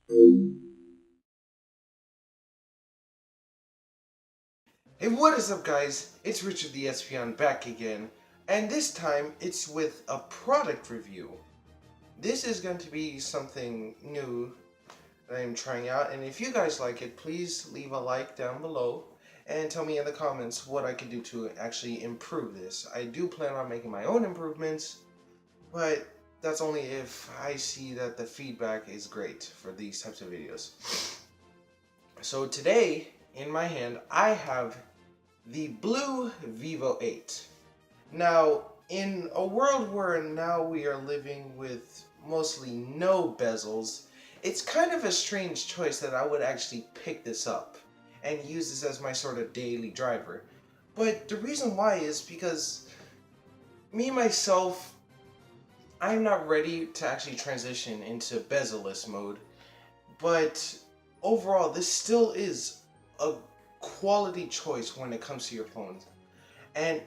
Hey, what is up, guys? It's Richard the Espion back again, and this time it's with a product review. This is going to be something new that I'm trying out, and if you guys like it, please leave a like down below and tell me in the comments what I can do to actually improve this. I do plan on making my own improvements, but that's only if I see that the feedback is great for these types of videos. So today, in my hand, I have the BLU VIVO 8. Now, in a world where now we are living with mostly no bezels, it's kind of a strange choice that I would actually pick this up and use this as my sort of daily driver. But the reason why is because me myself, I'm not ready to actually transition into bezel-less mode, but overall this still is a quality choice when it comes to your phones. And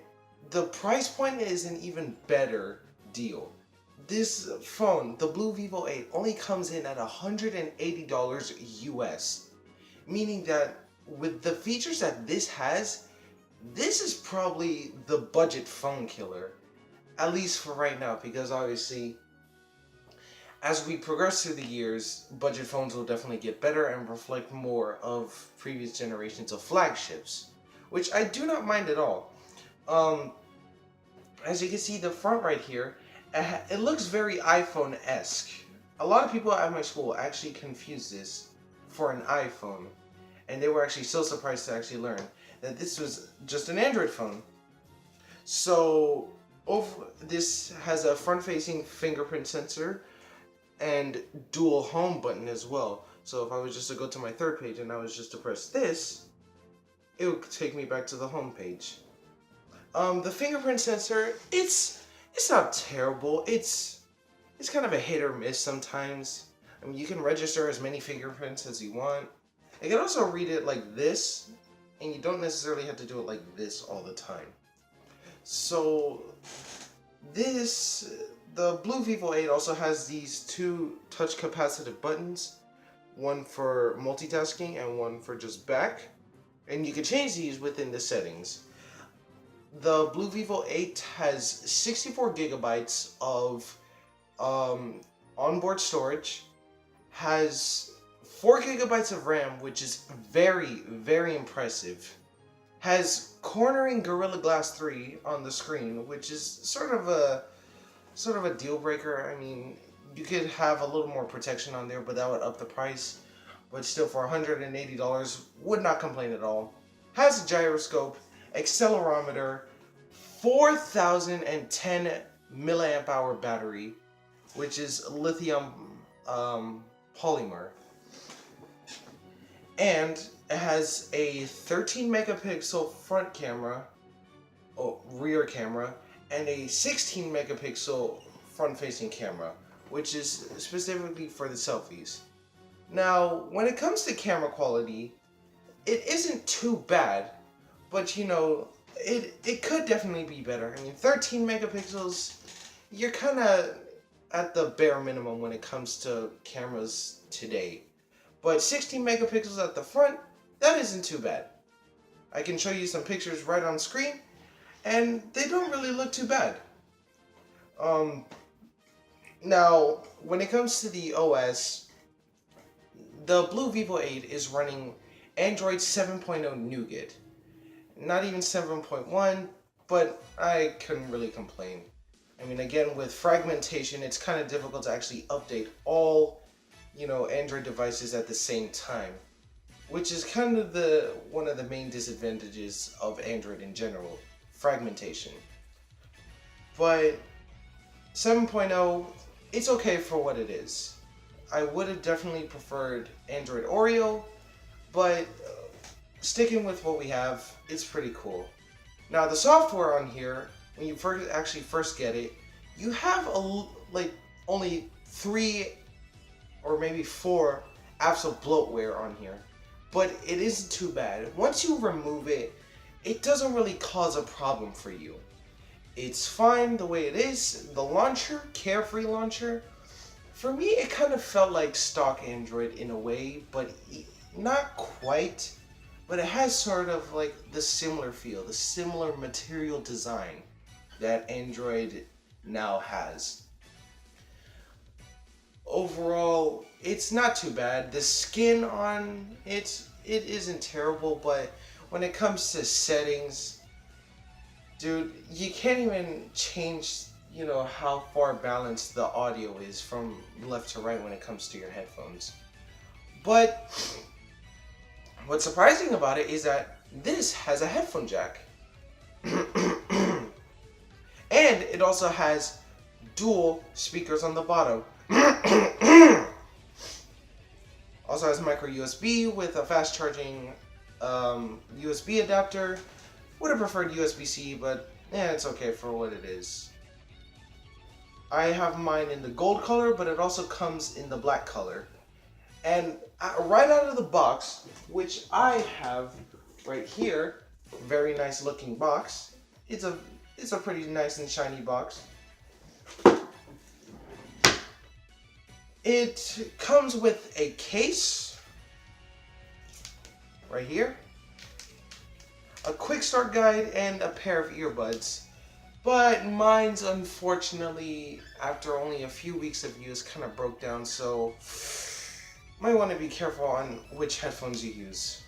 the price point is an even better deal. This phone, the BLU VIVO 8, only comes in at $180 US, meaning that with the features that this has, this is probably the budget phone killer, at least for right now, because obviously as we progress through the years, budget phones will definitely get better and reflect more of previous generations of flagships, which I do not mind at all. As you can see, the front right here, it looks very iPhone-esque. A lot of people at my school actually confuse this for an iPhone, and they were actually so surprised to actually learn that this was just an Android phone. So, this has a front-facing fingerprint sensor and dual home button as well. So if I was just to go to my third page and I was just to press this, it would take me back to the home page. The fingerprint sensor, it's not terrible. It's kind of a hit or miss sometimes. I mean, you can register as many fingerprints as you want. You can also read it like this, and you don't necessarily have to do it like this all the time. So the BLU VIVO 8 also has these two touch capacitive buttons, one for multitasking and one for just back, and you can change these within the settings. The BLU VIVO 8 has 64 gigabytes of onboard storage, has 4 gigabytes of RAM, which is very, very impressive, has cornering Gorilla Glass 3 on the screen, which is sort of a deal breaker. I mean, you could have a little more protection on there, but that would up the price. But still, for $180, would not complain at all. Has a gyroscope, accelerometer, 4010 milliamp hour battery, which is lithium polymer, and it has a 13 megapixel front camera, rear camera, and a 16 megapixel front-facing camera, which is specifically for the selfies. Now, when it comes to camera quality, it isn't too bad, but you know, it could definitely be better. I mean, 13 megapixels, you're kind of at the bare minimum when it comes to cameras today. But 16 megapixels at the front, that isn't too bad. I can show you some pictures right on screen, and they don't really look too bad. Now, when it comes to the OS, the BLU VIVO 8 is running Android 7.0 Nougat. Not even 7.1, but I couldn't really complain. I mean, again, with fragmentation, it's kind of difficult to actually update all, Android devices at the same time, which is kind of one of the main disadvantages of Android in general, fragmentation. But 7.0, it's okay for what it is. I would have definitely preferred Android Oreo, but sticking with what we have, it's pretty cool. Now, the software on here, when you first get it, you have only 3 or maybe 4 apps of bloatware on here, but it isn't too bad. Once you remove it, it doesn't really cause a problem for you. It's fine the way it is. The launcher, Carefree launcher, For me, it kind of felt like stock Android in a way, but not quite. But it has sort of like the similar feel, the similar material design that Android now has. Overall, it's not too bad. The skin on it isn't terrible, but when it comes to settings, dude, you can't even change, how far balanced the audio is from left to right when it comes to your headphones. But what's surprising about it is that this has a headphone jack. And it also has dual speakers on the bottom. Also has micro USB with a fast charging USB adapter. Would have preferred USB-C, but it's okay for what it is. I have mine in the gold color, but it also comes in the black color. And right out of the box, which I have right here, very nice looking box. It's a pretty nice and shiny box. It comes with a case right here, a quick start guide, and a pair of earbuds. But mine's, unfortunately, after only a few weeks of use, kind of broke down, so might want to be careful on which headphones you use.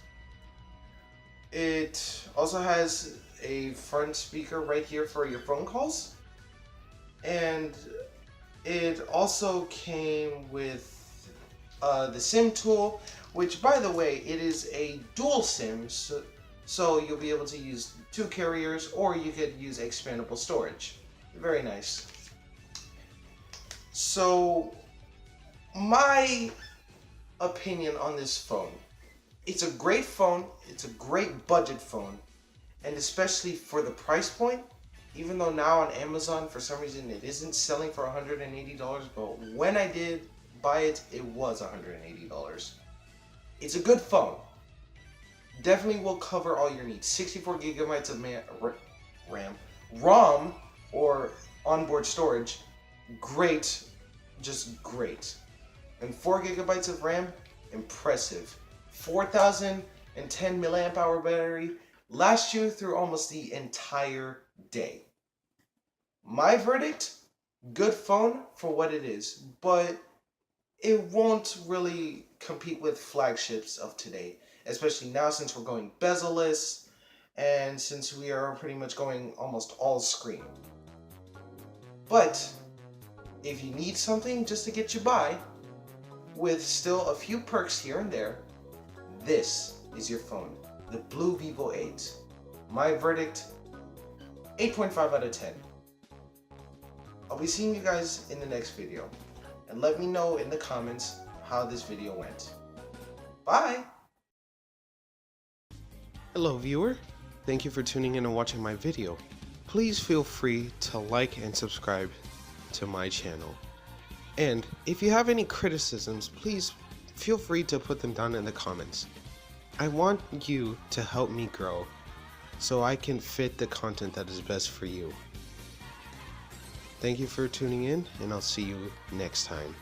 It also has a front speaker right here for your phone calls, and it also came with the SIM tool, which, by the way, it is a dual SIM, so you'll be able to use 2 carriers, or you could use expandable storage. Very nice. So, my opinion on this phone. It's a great phone, it's a great budget phone, and especially for the price point, even though now on Amazon for some reason it isn't selling for $180, but when I did buy it, it was $180. It's a good phone. Definitely will cover all your needs. 64 gigabytes of RAM, ROM, or onboard storage, great, just great. And 4 gigabytes of RAM, impressive. 4,010 milliamp hour battery, lasts you through almost the entire day. My verdict, good phone for what it is, but it won't really compete with flagships of today, especially now since we're going bezel-less and since we are pretty much going almost all screen. But if you need something just to get you by, with still a few perks here and there, this is your phone, the BLU VIVO 8. My verdict, 8.5 out of 10. I'll be seeing you guys in the next video, and let me know in the comments how this video went. Bye! Hello viewer, thank you for tuning in and watching my video. Please feel free to like and subscribe to my channel. And if you have any criticisms, please feel free to put them down in the comments. I want you to help me grow so I can fit the content that is best for you. Thank you for tuning in, and I'll see you next time.